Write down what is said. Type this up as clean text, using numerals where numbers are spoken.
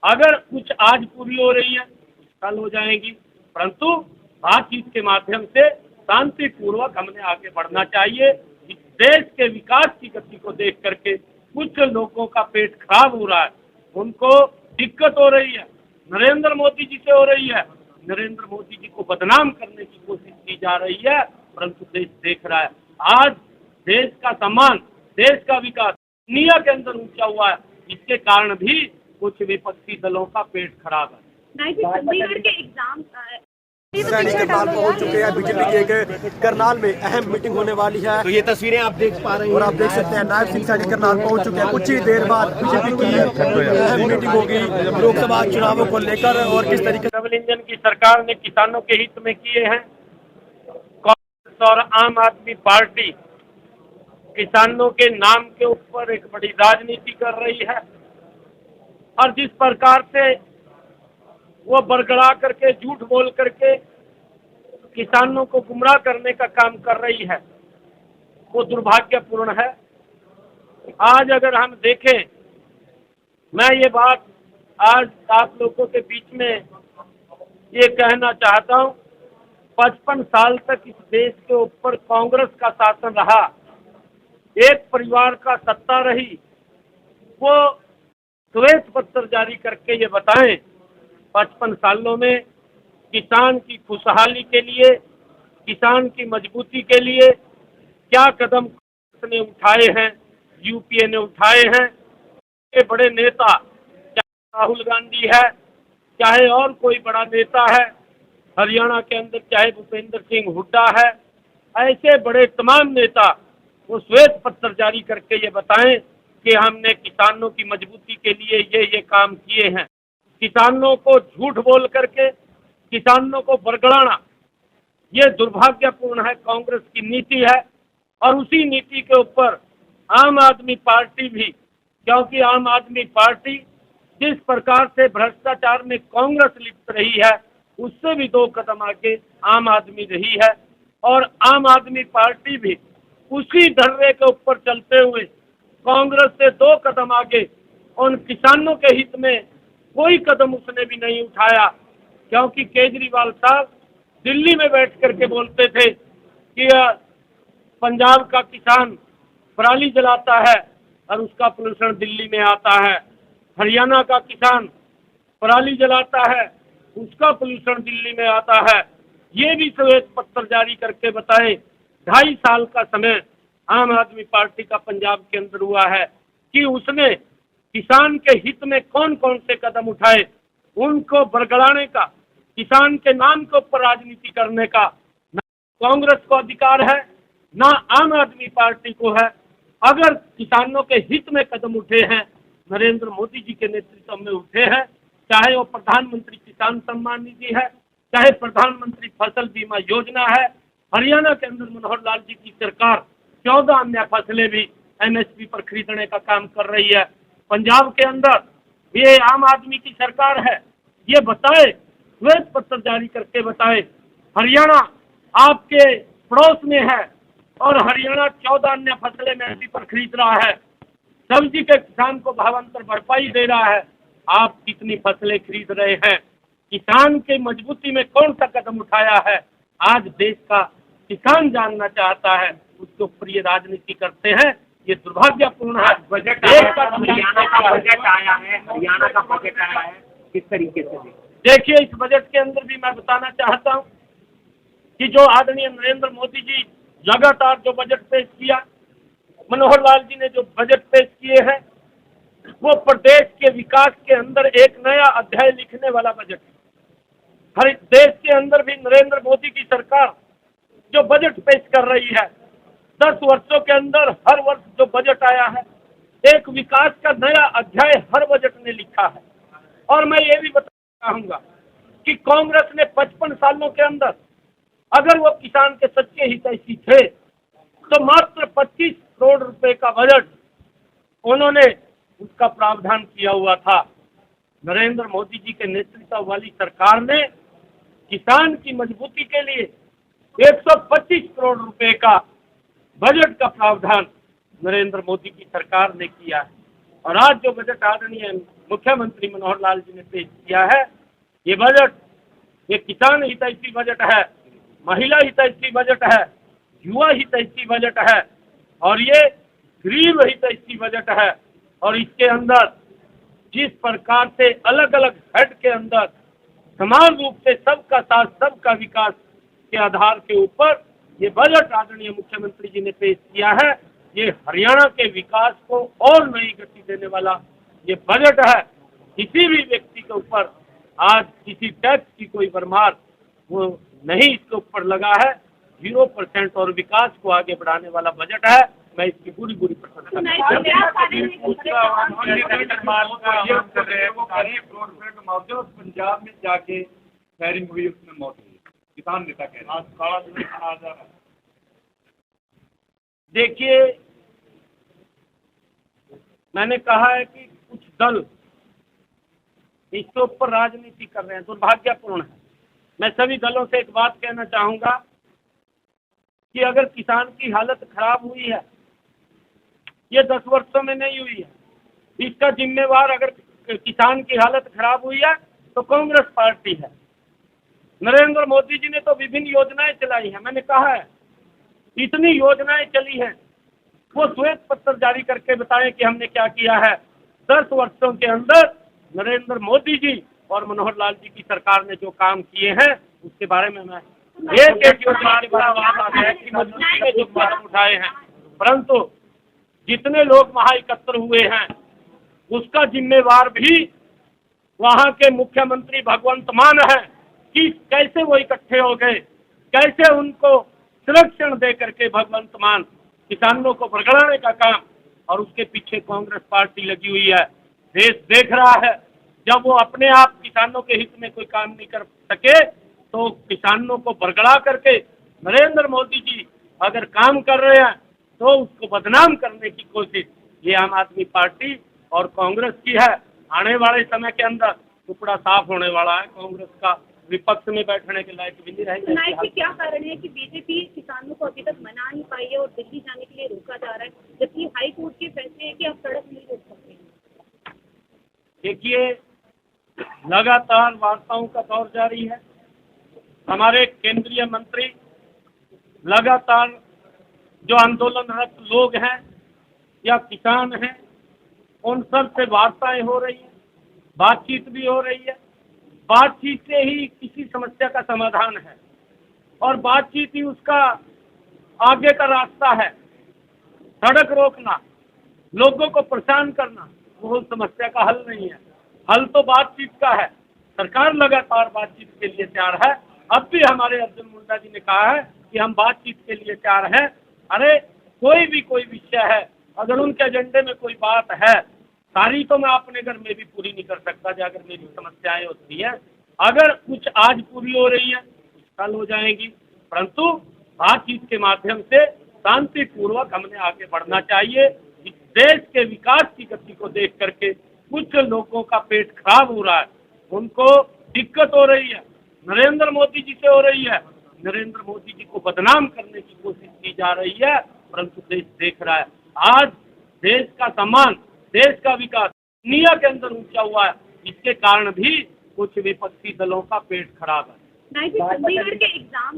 अगर कुछ आज पूरी हो रही है कल हो जाएगी, परंतु बातचीत के माध्यम से शांतिपूर्वक हमने आगे बढ़ना चाहिए। इस देश के विकास की गति को देख करके कुछ लोगों का पेट खराब हो रहा है, उनको दिक्कत हो रही है, नरेंद्र मोदी जी से हो रही है। नरेंद्र मोदी जी को बदनाम करने की कोशिश की जा रही है, परंतु देश देख रहा है। आज देश का सम्मान, देश का विकास दुनिया के अंदर ऊंचा हुआ है, इसके कारण भी कुछ विपक्षी दलों का पेट खराब है। करनाल पहुंच चुके हैं। बीजेपी की एक करनाल में अहम मीटिंग होने वाली है, तो ये तस्वीरें आप देख पा रहे हैं और आप देख सकते हैं नायब सिंह सैनी करनाल पहुंच चुके हैं। कुछ ही देर बाद बीजेपी की अहम मीटिंग होगी लोकसभा चुनावों को लेकर, और किस तरीके डबल इंजन की सरकार ने किसानों के हित में किए हैं। कांग्रेस और आम आदमी पार्टी किसानों के नाम के ऊपर एक बड़ी राजनीति कर रही है, और जिस प्रकार से वो बरगड़ा करके झूठ बोल करके किसानों को गुमराह करने का काम कर रही है, वो दुर्भाग्यपूर्ण है। आज अगर हम देखें, मैं ये बात आज आप लोगों के बीच में ये कहना चाहता हूँ, 55 साल तक इस देश के ऊपर कांग्रेस का शासन रहा, एक परिवार का सत्ता रही, वो श्वेत पत्र जारी करके ये बताएं 55 सालों में किसान की खुशहाली के लिए, किसान की मजबूती के लिए क्या कदम ने उठाए हैं, यूपीए ने उठाए हैं। ये बड़े नेता, चाहे राहुल गांधी है, चाहे और कोई बड़ा नेता है, हरियाणा के अंदर चाहे भूपेंद्र सिंह हुड्डा है, ऐसे बड़े तमाम नेता वो श्वेत पत्र जारी करके ये बताएं कि हमने किसानों की मजबूती के लिए ये काम किए हैं। किसानों को झूठ बोल करके किसानों को बरगड़ाना, ये दुर्भाग्यपूर्ण है, कांग्रेस की नीति है। और उसी नीति के ऊपर आम आदमी पार्टी भी, क्योंकि आम आदमी पार्टी जिस प्रकार से भ्रष्टाचार में कांग्रेस लिप्त रही है, उससे भी 2 कदम आगे आम आदमी रही है, और आम आदमी पार्टी भी उसी ढर्रे के ऊपर चलते हुए कांग्रेस से 2 कदम आगे उन किसानों के हित में कोई कदम उसने भी नहीं उठाया। क्योंकि केजरीवाल साहब दिल्ली में बैठ करके बोलते थे कि पंजाब का किसान पराली जलाता है और उसका पोल्यूशन दिल्ली में आता है, हरियाणा का किसान पराली जलाता है, उसका पोल्यूशन दिल्ली में आता है। ये भी श्वेत पत्र जारी करके बताएं। 2.5 साल का समय आम आदमी पार्टी का पंजाब के अंदर हुआ है कि उसने किसान के हित में कौन कौन से कदम उठाए, उनको बरगड़ाने का, किसान के नाम के ऊपर राजनीति करने का ना कांग्रेस को अधिकार है, ना आम आदमी पार्टी को है। अगर किसानों के हित में कदम उठे हैं, नरेंद्र मोदी जी के नेतृत्व में उठे हैं, चाहे वो प्रधानमंत्री किसान सम्मान निधि है, चाहे प्रधानमंत्री फसल बीमा योजना है, हरियाणा के अंदर मनोहर लाल जी की सरकार 14 अन्य फसलें भी एमएसपी पर खरीदने का काम कर रही है। पंजाब के अंदर ये आम आदमी की सरकार है, ये बताए, श्वेत पत्र जारी करके बताए। हरियाणा आपके पड़ोस में है और हरियाणा 14 अन्य फसलें एमएसपी पर खरीद रहा है, सब्जी के किसान को भावांतर भरपाई दे रहा है। आप कितनी फसलें खरीद रहे हैं? किसान के मजबूती में कौन सा कदम उठाया है? आज देश का किसान जानना चाहता है, उसके ऊपर ये राजनीति करते हैं, ये दुर्भाग्यपूर्ण है। बजट हरियाणा का बजट आया है, हरियाणा का बजट आया है, किस तरीके से देखिए, इस बजट के अंदर भी मैं बताना चाहता हूँ कि जो आदरणीय नरेंद्र मोदी जी लगातार जो बजट पेश किया, मनोहर लाल जी ने जो बजट पेश किए हैं, वो प्रदेश के विकास के अंदर एक नया अध्याय लिखने वाला बजट है। हर देश के अंदर भी नरेंद्र मोदी की सरकार जो बजट पेश कर रही है, 10 वर्षों के अंदर हर वर्ष जो बजट आया है, एक विकास का नया अध्याय हर बजट ने लिखा है। और मैं ये भी बताना चाहूंगा कि कांग्रेस ने 55 सालों के अंदर अगर वो किसान के सच्चे हितैषी थे तो मात्र 25 करोड़ रुपए का बजट उन्होंने उसका प्रावधान किया हुआ था। नरेंद्र मोदी जी के नेतृत्व वाली सरकार ने किसान की मजबूती के लिए 125 करोड़ रुपए का बजट का प्रावधान नरेंद्र मोदी की सरकार ने किया है। और आज जो बजट आदरणीय मुख्यमंत्री मनोहर लाल जी ने पेश किया है, ये बजट ये किसान हितैषी बजट है, महिला हितैषी बजट है, युवा हितैषी बजट है और ये गरीब हितैषी बजट है। और इसके अंदर जिस प्रकार से अलग अलग हेड के अंदर समान रूप से सबका साथ सबका विकास के आधार के ऊपर ये बजट आदरणीय मुख्यमंत्री जी ने पेश किया है, ये हरियाणा के विकास को और नई गति देने वाला ये बजट है। किसी भी व्यक्ति के ऊपर आज किसी टैक्स की कोई भरमार वो नहीं इसके ऊपर लगा है, 0% और विकास को आगे बढ़ाने वाला बजट है। मैं इसकी पूरी प्रशंसा पंजाब में जाके फायरिंग हुई, उसमें मौत हुई, किसान नेता कह रहे हैं। देखिए, मैंने कहा है कि कुछ दल इसके ऊपर राजनीति कर रहे हैं, दुर्भाग्यपूर्ण है। मैं सभी दलों से एक बात कहना चाहूंगा कि अगर किसान की हालत खराब हुई है, ये 10 वर्षों में नहीं हुई है, इसका जिम्मेवार अगर किसान की हालत खराब हुई है तो कांग्रेस पार्टी है। नरेंद्र मोदी जी ने तो विभिन्न योजनाएं चलाई हैं, मैंने कहा है इतनी योजनाएं चली हैं, वो श्वेत पत्र जारी करके बताएं कि हमने क्या किया है। 10 वर्षों के अंदर नरेंद्र मोदी जी और मनोहर लाल जी की सरकार ने जो काम किए हैं उसके बारे में मैं एक योजना के बारे में कि मजबूती में जो कदम उठाए हैं, परंतु जितने लोग वहां एकत्र हुए हैं उसका जिम्मेवार भी वहां के मुख्यमंत्री भगवंत मान है कि कैसे वो इकट्ठे हो गए, कैसे उनको संरक्षण दे करके भगवंत मान किसानों को भड़काने का काम, और उसके पीछे कांग्रेस पार्टी लगी हुई है। देश देख रहा है, जब वो अपने आप किसानों के हित में कोई काम नहीं कर सके तो किसानों को बरगड़ा करके नरेंद्र मोदी जी अगर काम कर रहे हैं तो उसको बदनाम करने की कोशिश ये आम आदमी पार्टी और कांग्रेस की है। आने वाले समय के अंदर टुकड़ा साफ होने वाला है, कांग्रेस का विपक्ष में बैठने के लायक भी नहीं रहेगी। नाइक जी, क्या कारण है कि बीजेपी किसानों को अभी तक मना नहीं पाई है और दिल्ली जाने के लिए रोका जा रहा है, जबकि हाई कोर्ट के फैसले है कि आप सड़क नहीं रोक सकते हैं? देखिए, लगातार वार्ताओं का दौर जारी है। हमारे केंद्रीय मंत्री लगातार जो आंदोलनरत लोग हैं या किसान हैं उन सब से वार्ताएं हो रही है, बातचीत भी हो रही है। बातचीत से ही किसी समस्या का समाधान है और बातचीत ही उसका आगे का रास्ता है। सड़क रोकना, लोगों को परेशान करना वो समस्या का हल नहीं है। हल तो बातचीत का है। सरकार लगातार बातचीत के लिए तैयार है। अब भी हमारे अर्जुन मुंडा जी ने कहा है कि हम बातचीत के लिए तैयार हैं। अरे कोई विषय है, अगर उनके एजेंडे में कोई बात है, सारी तो मैं अपने घर में भी पूरी नहीं कर सकता जो अगर मेरी समस्याएं होती हैं। अगर कुछ आज पूरी हो रही है कुछ कल हो जाएंगी, परंतु बातचीत के माध्यम से शांतिपूर्वक हमने आगे बढ़ना चाहिए। इस देश के विकास की गति को देख करके कुछ लोगों का पेट खराब हो रहा है, उनको दिक्कत हो रही है, नरेंद्र मोदी जी से हो रही है। नरेंद्र मोदी जी को बदनाम करने की कोशिश की जा रही है, परंतु देश देख रहा है। आज देश का सम्मान, देश का विकास दुनिया के अंदर ऊंचा हुआ है, इसके कारण भी कुछ विपक्षी दलों का पेट खराब है। नाइक जी, चंडीगढ़ के एग्जाम